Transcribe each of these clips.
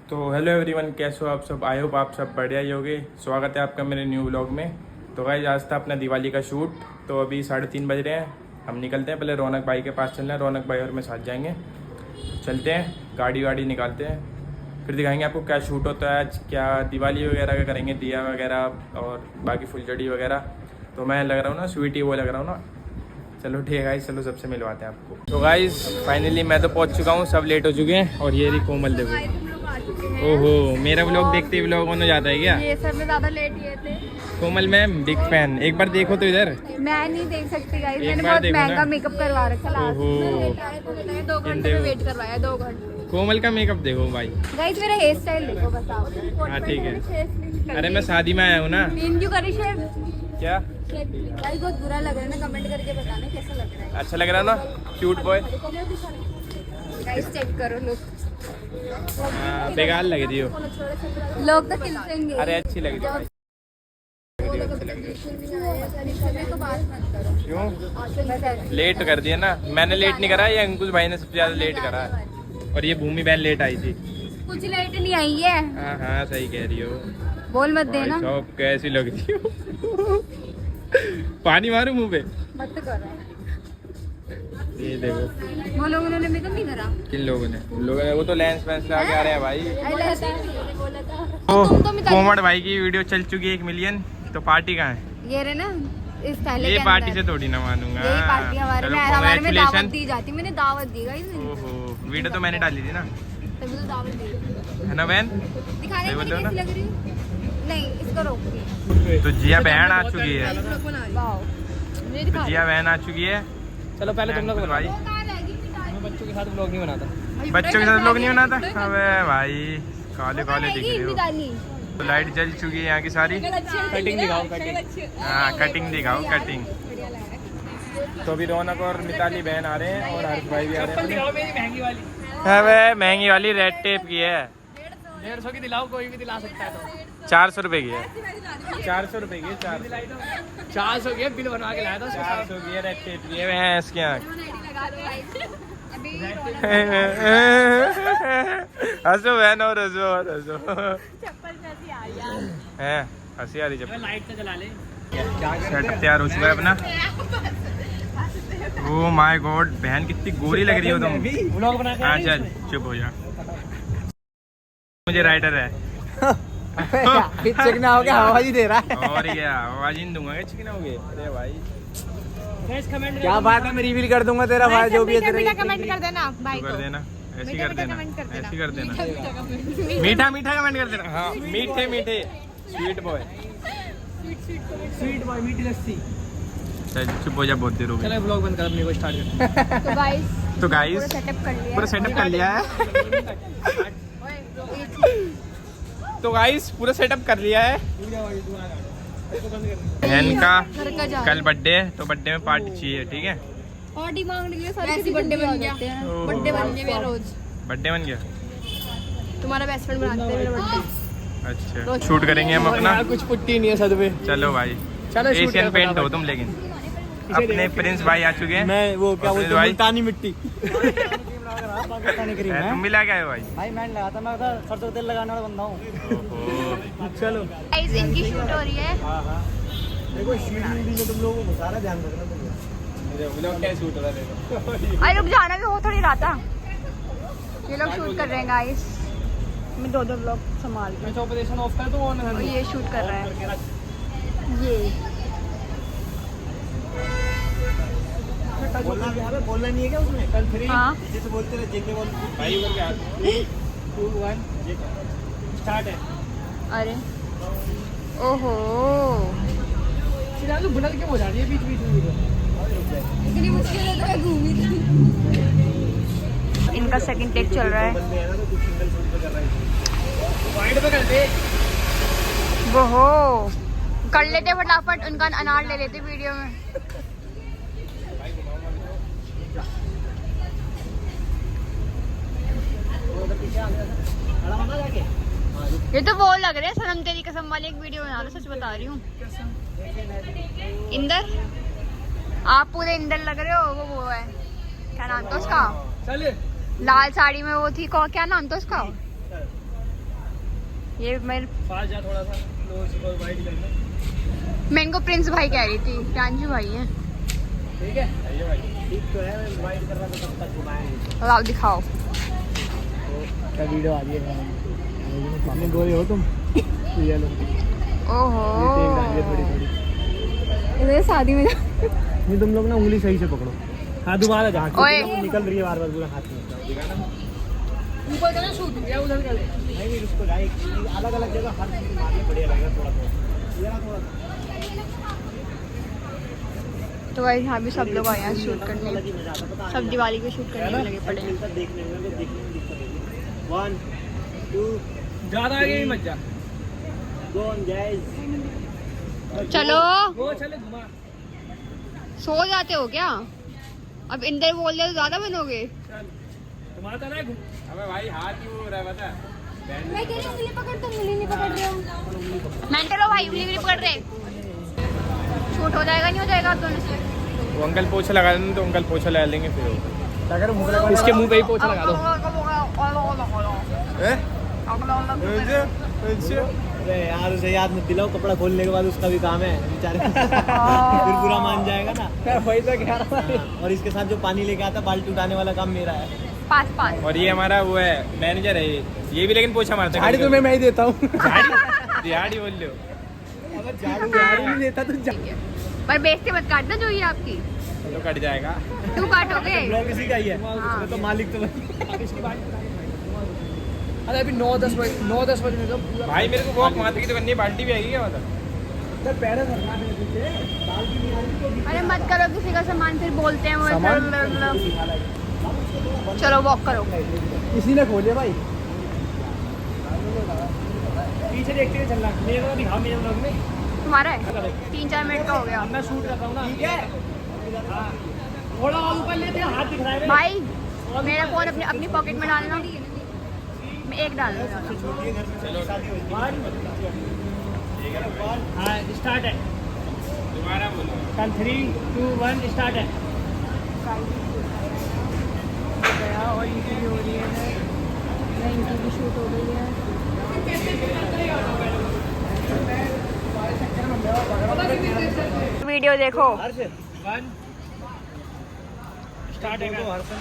तो hello everyone, कैसे हो आप सब। आई होप आप सब बढ़िया ही होगे। स्वागत है आपका मेरे न्यू व्लॉग में। तो गाइस आज था अपना दिवाली का शूट। तो अभी 3:30 बज रहे हैं, हम निकलते हैं। पहले रौनक भाई के पास चलना है, रौनक भाई और मैं साथ जाएंगे। तो चलते हैं, गाड़ी वाड़ी निकालते हैं, फिर दिखाएंगे आपको क्या शूट होता है आज, क्या दिवाली वगैरह का करेंगे, दिया वगैरह और बाकी फुलझड़ी वगैरह। तो मैं लग रहा हूँ ना स्वीटी, वो लग रहा हूँ ना। चलो ठीक है गाइस, चलो सबसे मिलवाते हैं आपको। तो गाइस फाइनली मैं तो पहुंच चुका हूँ, सब लेट हो चुके हैं। और ये रही कोमल, देखो। ओहो, मेरा व्लॉग देखते ही व्लॉग बन जाता है क्या? ये सब में ज्यादा लेट ये थे। कोमल मैम बिग फैन, एक बार देखो तो इधर। मैं नहीं देख सकती गाइस, एक मैंने बार बहुत देखो महंगा ना। मेकअप करवा रखा है। ओहो। 2 घंटे में वेट करवाया, 2 घंटे। कोमल का मेकअप देखो भाई। गाइस मेरा हेयर स्टाइल देखो, बताओ। हाँ ठीक है। अरे मैं शादी में आया हूँ ना। क्यों करी शेव? क्या गाइस बहुत बुरा लग रहा है ना, कमेंट करके बताना कैसा लग रहा है। अच्छा लग रहा है ना, क्यूट बॉय। गाइस चेक करो लुक। बेकार लग रही हो। लोग तो खिलसेंगे। अरे अच्छी लग रही है। तो बात मत करो। क्यों लेट कर दिया ना? मैंने लेट नहीं करा, ये अंकुश भाई ने सबसे ज्यादा लेट करा है। और ये भूमि बहन लेट आई थी। कुछ लेट नहीं आई है। हाँ हाँ सही कह रही हो। बोल मत देना। सब कैसी लग रही हो। पानी मारू मुंह पे? मत करो। ये देखो, वो लोगों ने मेकअप नहीं करा। किन लोगों ने? वो तो लेंस वेंस लगा के आ रहे हैं भाई। तो कोमल भाई की वीडियो चल चुकी है 1 मिलियन। तो पार्टी कहाँ है? ये रहे ना इस थैले ये के पार्टी अंदर। से थोड़ी ना मानूंगा। यही पार्टी हमारे चलो, में, हमारे में दावत congratulations। दी जाती। मैंने दावत दी गाइस। ओहो, वीडियो तो मैंने डाली थी ना, तभी तो दावत दी है ना बहन? दिखाने सही में बोल रहे हो कैसी ना? लग रही है? नहीं, इसको रोक। तो जिया बहन आ चुकी है। वाओ, मुझे तो दिखा। जिया बहन आ चुकी है। चलो पहले तुम लोग भाई मैं बच्चों के साथ व्लॉग नहीं बनाता। बच्चों के साथ लोग नहीं बनाता। अबे भाई काले काले दिख रहे हो। तो लाइट जल चुकी है यहाँ की सारी। कटिंग दिखाओ, कटिंग। हाँ कटिंग दिखाओ, कटिंग। तो अभी रौनक और मिताली बहन आ रहे हैं और हर्ष भाई भी आ रहे हैं। दिखाओ मेरी महंगी वाली। अबे महंगी वाली रेड टेप की है। 150 की दिलाओ, कोई भी दिला सकता है। तो 400 रुपए की है। 400 रुपए की है। 400 की बिल बनवा के लाया था। 400 की है, रेड टेप की है। मैं इसके यहाँ हंसो बहन, और हंसो और हंसो। है हंसी आ रही चप्पल। लाइट से जला ले। सेट तैयार हो चुका है अपना। ओह माय गॉड, बहन कितनी गोरी लग रही हो तुम। व्लॉग बना के। हाँ चल चुप हो जा। मुझे राइटर है। चिकना हो गया, आवाज ही दे रहा है। और क्या आवाज ही नहीं दूंगा, चिकना हो गए। अरे भाई क्या बात है, मैं रिवील कर दूंगा तेरा भाई जो भी है तेरा। कमेंट कर देना भाई कर को। देना, ऐसी कर देना, ऐसी कर देना। मीठा मीठा मीठा कमेंट कर देना। हाँ मीठे मीठे, स्वीट बॉय। स्वीट बॉय, मीठी लस्सी। चल चुप हो जा, बहुत देर हो गई। चलो व्लॉग बंद कर, अपने को स्टार्ट कर। तो गाइस तो गाइस सेटअप कर लिया। पूरा सेटअप कर लिया है। तो गाइस पूरा सेटअप कर लिया है। बहन का घर का जा। कल बर्थडे है, तो बर्थडे में पार्टी चाहिए, ठीक है? पार्टी मांगने के लिए सारे बर्थडे बन गया। बर्थडे बन गया रोज। बर्थडे बन गया। तुम्हारा बेस्ट फ्रेंड बनाते हैं मेरा बर्थडे। अच्छा शूट करेंगे हम अपना। कुछ पुट्टी नहीं है सद पे। चलो भाई, चलो shoot एशियन करो पेंट हो फटाफट। तुम। लेकिन अपने प्रिंस भाई आ चुके हैं। मैं वो क्या बोलते हैं, भाई मुल्तानी मिट्टी। पाकिस्तानी क्रीम है। तुम भी लाके आए हो भाई? भाई मैं लगा था, मैं सरसों तेल लगाने वाला बंदा हूँ। ओहो। चलो गाइस इनकी शूट हो रही है। हाँ हाँ, देखो शीट में तुम लोगों को सारा ध्यान रखना पड़ेगा। व्लॉग क्या शूट हो रहा है देखो। अरे रुक जाना भी हो थोड़ी रहा था। ये लोग शूट कर रहे हैं गाइस। मैं 2 ब्लॉग संभाल के। मैं ऑपरेशन ऑफ कर दूँ ऑन और ये शूट कर रहे हैं। ये बोलना नहीं है क्या उसमें? कल 3 हाँ। जैसे बोलते रहे जेके बोल भाई उधर क्या? 3 2 1 स्टार्ट है। अरे ओहो, फिलहाल तो बुलंद क्यों हो जा रही है बीच बीच में? इतनी मुश्किल है तो मैं घूमी थी। इनका सेकंड टेक चल रहा है। बंदे हैं ना तो कुछ सिंगल शूट पे कर रहा है। वाइड पे कर दे। वो हो कर लेते फटाफट, उनका अनार ले लेते वीडियो में। ये तो वो लग रहे हैं सनम तेरी कसम वाली एक वीडियो बना लो, सच बता रही हूँ। इंदर, आप पूरे इंदर लग रहे हो। वो है, क्या नाम था उसका? चल लाल साड़ी में वो थी, क्या नाम था उसका? ये मेरे पास जा थोड़ा सा लो वाइट करना। मैं इनको प्रिंस भाई कह रही थी, प्रांजू भाई हैं। ठीक है ठीक तो है, मैं वाइट कर रहा था तब तक घुमाएंगे। लाओ दिखाओ। क्या वीडियो आ रही है? कितने गोरे हो तुम? ये लो ओहो थोड़ी थोड़ी। इधर शादी में नहीं तुम लोग ना उंगली सही से पकड़ो। हाँ दोबारा जहाँ ओए। निकल रही है बार बार पूरा हाथ में। ऊपर का ना शूट या उधर का नहीं उसको जाए अलग अलग जगह हर चीज मारनी बढ़िया लगेगा थोड़ा थोड़ा। तो भाई यहाँ भी सब लोग आए हैं शूट करने, सब दिवाली के शूट करने में लगे पड़े हैं। देखने में दिक्कत होगी। 1 2 ज़्यादा आगे ही मत जा। Go on guys. चलो वो चले घुमा। सो जाते हो क्या? अब इंदर बोल रहे तो ज्यादा बनोगे। घुमाता ना अबे भाई हाथ ही वो रहा बता। मैं कह रही हूँ उंगली पकड़, तुम उंगली नहीं पकड़ रहे हो। मेंटल हो भाई, उंगली नहीं पकड़ रहे। शूट हो जाएगा नहीं हो जाएगा आप दोनों से? वो अंकल पोछा लगा देंगे तो अंकल पोछा लगा लेंगे फिर वो। अगर इसके मुंह पे ही पोछा लगा दो। अरे यार उसे याद मत दिलाओ, कपड़ा खोलने के बाद उसका भी काम है बेचारे। फिर बुरा मान जाएगा ना। वही तो कह रहा था। और इसके साथ जो पानी लेके आता बाल्टी उठाने वाला काम मेरा है। पास और ये हमारा वो है मैनेजर है ये भी लेकिन पोछा मारता है। झाड़ी तो मैं ही देता हूँ। दिहाड़ी बोल लो। झाड़ू नहीं देता तो पर बेइज्जती मत काटना जो ये आपकी। तो कट जाएगा। तू काटोगे? ब्लॉग इसी का ही है। हाँ। तो मालिक तो अरे अभी 9-10 बजे में तो पूरा भाई मेरे को वॉक मारते की तो करनी है, बाल्टी भी आएगी क्या मतलब? पैर धरना है पीछे बाल्टी नहीं आ रही तो अरे मत करो किसी का सामान, फिर बोलते हैं वो। चलो वॉक करो। किसी ने खोले भाई। पीछे देखते हुए चलना। मेरे को दिखा मेरे ब्लॉग में। तुम्हारा है 3-4 मिनट का हो गया मैं शूट करता हूँ ना। ठीक है थोड़ा और ऊपर लेते हैं, हाथ दिख रहा है भाई। मेरा फोन अपनी पॉकेट में डालना। मैं एक डाल दूँगा। हाँ स्टार्ट है। दोबारा बोलो। कल 3 2 1 स्टार्ट है। और इनकी भी हो रही है, इनकी भी शूट हो गई है। वीडियो देखो। 1 स्टार्ट है। क्या बोलते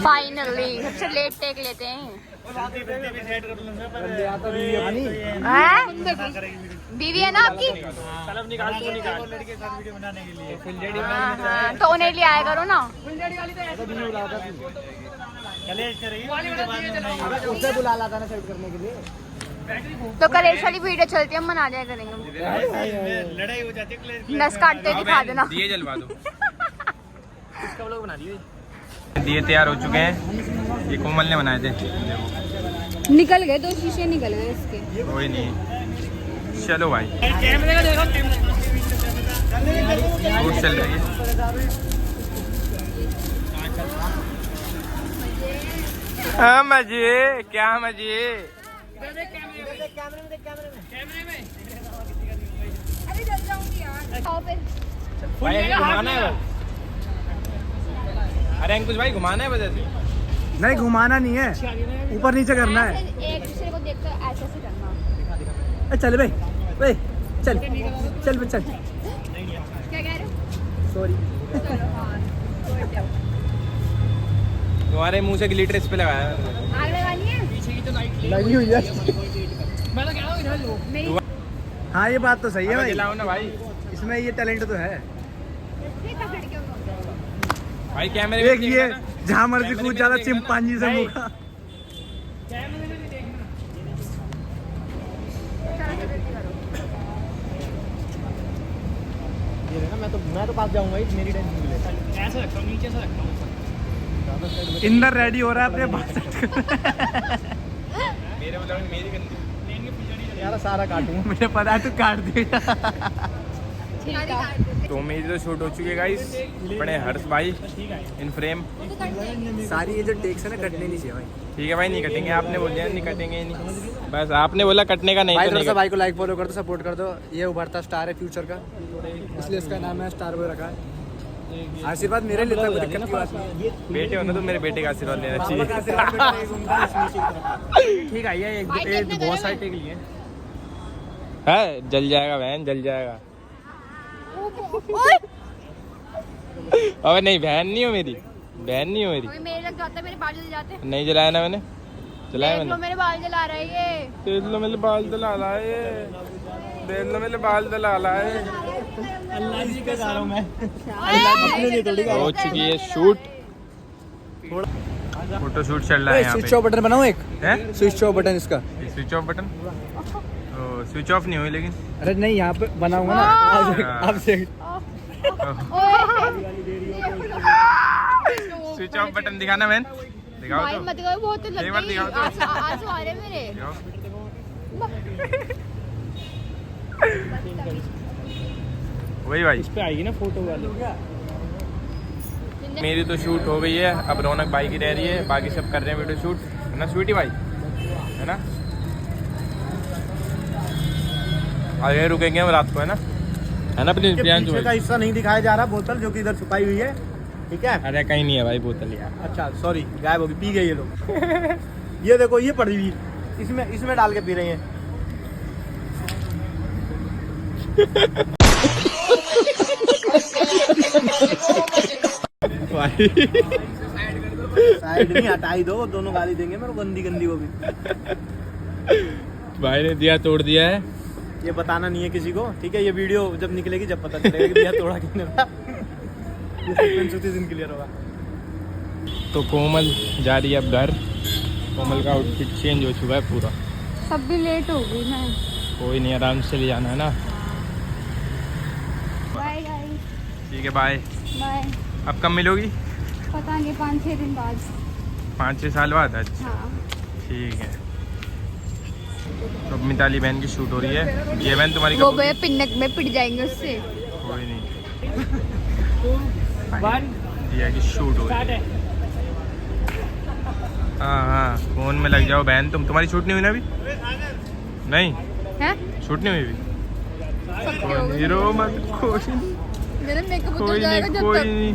फाइनली सबसे लेट टेक लेते हैं। बीवी है ना आपकी? हाँ, तो उन्हें ले आया करो ना। उसे बुला लाता ना शूट करने के लिए। तो कलेश वाली वीडियो चलती है, हम मना दिया करेंगे। लड़ाई हो जाती है। नस काटते दिखा देना। दिए जलवा दो। इसका व्लॉग बना दिए। दिए तैयार हो चुके हैं, ये कोमल ने बनाए थे। निकल गए 2 शीशे निकल गए इसके। कोई नहीं, चलो भाई कैमरे का देखो। शूट चल रही है। हाँ मजे, क्या मजे। अरे जल जाऊंगी यार। भाई ऐसे घुमाना है बस। अरे अंकुश भाई घुमाना है बस ऐसे। नहीं घुमाना नहीं है, ऊपर नीचे करना है। एक दूसरे को देखकर ऐसे ऐसे करना। चल भाई भाई चल चल चल। क्या कह रहे हो? सॉरी। चलो हाँ। तुम्हारे मुंह से ग्लिटर इस पे लगाया है। आग लगानी है? लगी हुई है। मैं तो कह रहा हूँ इधर लो। मेरी हाँ ये बात तो सही है भाई, जलाओ ना भाई। इसमें ये टैलेंट तो है भाई कैमरे एक ये जहाँ मर्जी कूद ज्यादा चिंपांजी से मुँह का। मैं तो पास जाऊंगा, मेरी टेंशन नहीं ले। ऐसे रखता हूँ, नीचे से रखता हूँ। इंदर रेडी हो रहा है अपने बात। मेरे मतलब मेरी गंदी यार सारा काटूंगा, मुझे पता है तू काट देगा। तो मेरी तो शूट हो चुकी है गाइस। बड़े हर्ष भाई इन फ्रेम। सारी ये जो टेक्स है ना कटने नहीं चाहिए भाई। ठीक है भाई, नहीं कटेंगे, आपने बोल दिया नहीं कटेंगे ही नहीं। बस आपने बोला कटने का नहीं भाई तो थोड़ा नहीं सा भाई को लाइक फॉलो कर दो, सपोर्ट कर दो। ये उभरता स्टार है फ्यूचर का, इसलिए इसका नाम है स्टार बॉय रखा है। आशीर्वाद मेरे लिए कोई दिक्कत की बात नहीं है। बेटे हो ना तो मेरे बेटे का आशीर्वाद लेना चाहिए। ठीक है, ये एक बहुत सारे टेक लिए है, जल जाएगा बहन, जल जाएगा। अबे नहीं, बहन नहीं हो मेरी, बहन नहीं हो मेरी। मेरे लग जाता है, मेरे बाल जल जाते हैं। नहीं जलाया ना मैंने, जलाया देख लो मैंने। मेरे बाल जला रहा है ये। देख लो मेरे बाल जला रहा है, देख लो मेरे बाल जला रहा है। अल्लाह जी का जा रहा हूं मैं। अपने लिए थोड़ी हो चुकी है शूट, फोटो शूट चल रहा है यहाँ स्विच ऑफ बटन बनाओ एक, पे। स्विच ऑफ बटन इसका। Switch off button, switch off नहीं हुई लेकिन। अरे नहीं, यहाँ पे बनाऊंगा ना आप से। स्विच ऑफ बटन दिखाना बहन, दिखाओ भाई तो। मत करो, बहुत लग एक बार गई। दिखाओ तो। आंसू आ रहे मेरे। दिखाओ। वही भाई, इस पे आएगी ना फोटो वाली। मेरी तो शूट हो गई है, अब रौनक भाई की रह रही है, बाकी सब कर रहे हैं वीडियो शूट, है ना स्वीटी भाई, है ना। आगे रुकेंगे हम रात को, है ना प्लीज प्रियांशु पीछे का भाई। हिस्सा नहीं दिखाया जा रहा, बोतल जो कि इधर छुपाई हुई है, ठीक है। अरे कहीं नहीं है भाई बोतल यार। अच्छा सॉरी, गायब होगी, पी गई ये लोग। ये देखो, ये पड़ी हुई, इसमें डाल के पी रही हैं। साइड में हटाई दो, दोनों गाली देंगे मेरे को, गंदी गंदी वो भी। भाई ने दिया तोड़ दिया है। ये बताना नहीं है किसी को, ठीक है। ये वीडियो जब निकलेगी जब पता चलेगा कि भैया तोड़ा किसने था। ये सस्पेंस उसी दिन क्लियर होगा। तो कोमल जा रही है अब घर, कोमल का आउटफिट चेंज हो चुका है पूरा। सब भी लेट हो गई मैं। कोई नहीं, आराम से ले जाना है ना। बाय गाइस, ठीक है बाय। बाय। अब कब मिलोगी? पता नहीं, 5-6 दिन बाद। 5-6 साल बाद? अच्छा हाँ। ठीक है। तो मिताली बहन की शूट हो रही है। ये बहन तुम्हारी वो कब भैया होगी? पिन्नक में पिट जाएंगे उससे। कोई नहीं, दिया की शूट हो रही है। हाँ, फोन में लग जाओ बहन, तुम्हारी शूट नहीं हुई ना अभी? नहीं हैं? शूट नहीं हुई अभी? सबके हो गए। हीरो मत, कोई नहीं, मेरा मेकअप उतर कोई जाएगा नहीं, जब कोई तक। नहीं।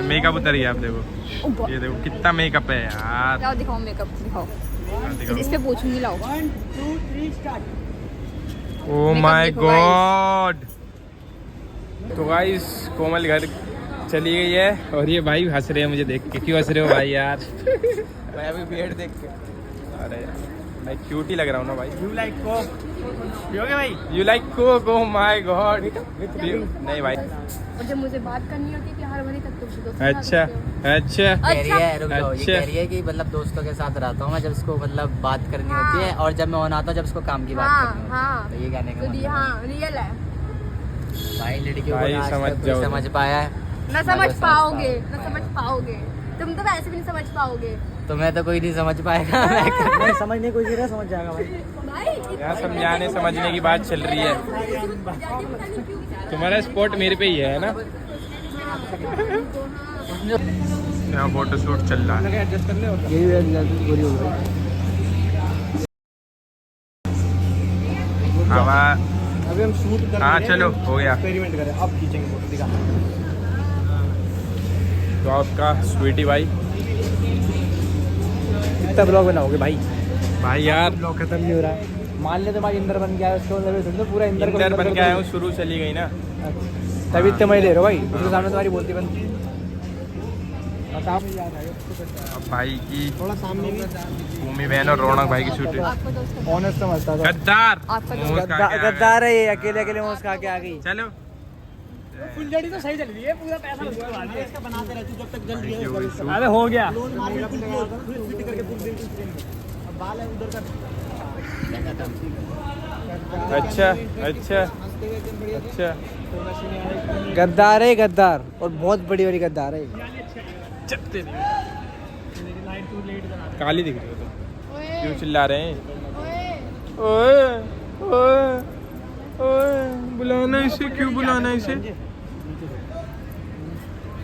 मेकअप उतर गया, आप देखो, ऊपर। ये देखो कितना मेकअप है यार। लाओ दिखाओ मेकअप, दिखाओ। दिखाओ। इस पे पूछूंगी, लाओ। ओ माय देखो गॉड। तो गाइस कोमल घर चली गई है और ये भाई हंस रहे हैं मुझे देख के। क्यों हंस रहे हो भाई यार? भाई अभी बियर्ड देख के। अरे मैं क्यूट ही लग रहा हूँ ना भाई। You like Coke? पियोगे भाई? You like Coke? Oh my God. नहीं भाई। और जब मुझे बात करनी होती है प्यार भरी, तब तुम दोस्तों के साथ अच्छा होते हो। अच्छा कह रही है, रुक जाओ, ये अच्छा। कह रही है कि मतलब दोस्तों के साथ रहता हूँ मैं जब इसको मतलब बात करनी होती है, और जब मैं ऑन आता हूँ जब इसको काम की बात करनी होती है। हाँ, तो ये कहने का तो मतलब है। हाँ, रियल है। भाई लड़कियों भाई को आज समझ तक जाओ। कोई समझ पाया है? न मैं समझ तो पाओगे, समझता न हूँ। समझ पाओगे। तुम तो वैसे भी नहीं समझ पाओगे। तुम्हें तो कोई नहीं समझ पाएगा। नहीं समझने कोई चीज़ समझ जाएगा भाई। भाई यहाँ समझाने समझने की बात चल रही है। तुम्हारा स्पॉट मेरे पे ही है ना? यहाँ फोटो शूट चल रहा है। एडजस्ट कर ले और ये पूरी हो गई। हवा। अभी हम शूट कर हाँ, चलो, हो गया। एक्सपेरिमेंट करें, अब खींचेंगे फोटो, दिखा। तो आपका स्वीटी भाई, कितना ब्लॉग बनाओगे भाई? भाई यार ब्लॉग खत्म नहीं हो रहा है। मान ले तुम्हारी इंदर बन गया है, उसको मतलब पूरा इंदर इंदर बन के आया हूँ, शुरू चली गई ना। तभी इतने मजे ले रहे हो भाई, उसके सामने तुम्हारी बोलती बनती। बताओ। अब भाई की थोड़ा सामने भी। भूमि बहन और रौनक भाई की शूटिंग। आपको दोस्त ऑनेस्ट समझता था। गद्दार। आपका तो मुंह खा के आ गया। गद्दार है ये, अकेले अकेले मुंह खा के आ गई। चलो। फुलझड़ी तो सही चल रही है, पूरा पैसा उसको आ गया। इसका बनाते रहती जब तक जल रही है होगी उसका। अरे हो गया। लोन मार के बिल्कुल फिट करके पूरी दिन अब बाल है उधर का। अच्छा अच्छा अच्छा। गद्दार है, गद्दार, और बहुत बड़ी बड़ी गद्दार है। काली दिख रही हो तुम, क्यों चिल्ला रहे हैं? ओए, ओए ओए ओए, बुलाना इसे, क्यों बुलाना इसे?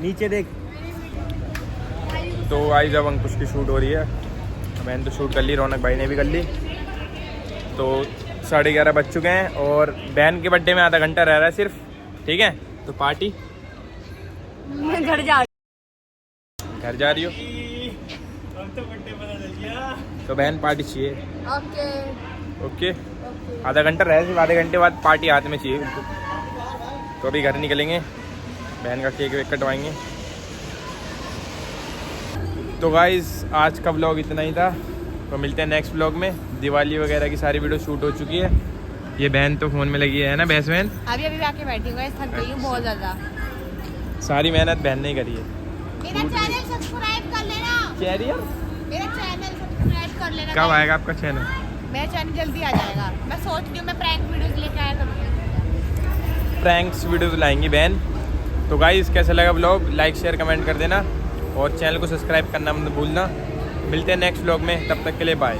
नीचे देख। तो आई जब अंकुश की शूट हो रही है, मैंने तो शूट कर ली, रौनक भाई ने भी कर ली। तो 11:30 बज चुके हैं और बहन के बर्थडे में आधा घंटा रह रहा है सिर्फ। ठीक है, तो पार्टी मैं घर जा घर जा रही हो अब तो बर्थडे पता चल गया। तो बहन पार्टी चाहिए। ओके ओके, आधा घंटा रहे, सिर्फ आधे घंटे बाद पार्टी हाथ में चाहिए बिल्कुल। तो अभी घर निकलेंगे, बहन का केक वेक कटवाएंगे। तो गाइस आज का व्लॉग इतना ही था, तो मिलते हैं नेक्स्ट व्लॉग में। दिवाली वगैरह की सारी वीडियो शूट हो चुकी है। ये बहन तो फ़ोन में लगी है ना, बहस बहन अभी आके बैठी हूँ, थक गई हूँ बहुत ज्यादा। सारी मेहनत बहन ने ही करी है। मेरा चैनल सब्सक्राइब कर लेना, कैरियर मेरा चैनल सब्सक्राइब कर लेना। कब आएगा आपका चैनल? मेरा चैनल जल्दी आ जाएगा। मैं सोच रही हूँ मैं प्रैंक वीडियोस लेके आया करूँगी। प्रैंक्स वीडियोस लाएंगी बहन। तो गाइस कैसा लगा व्लॉग, लाइक शेयर कमेंट कर देना और चैनल को सब्सक्राइब करना मत भूलना। मिलते हैं नेक्स्ट व्लॉग में, तब तक के लिए बाय।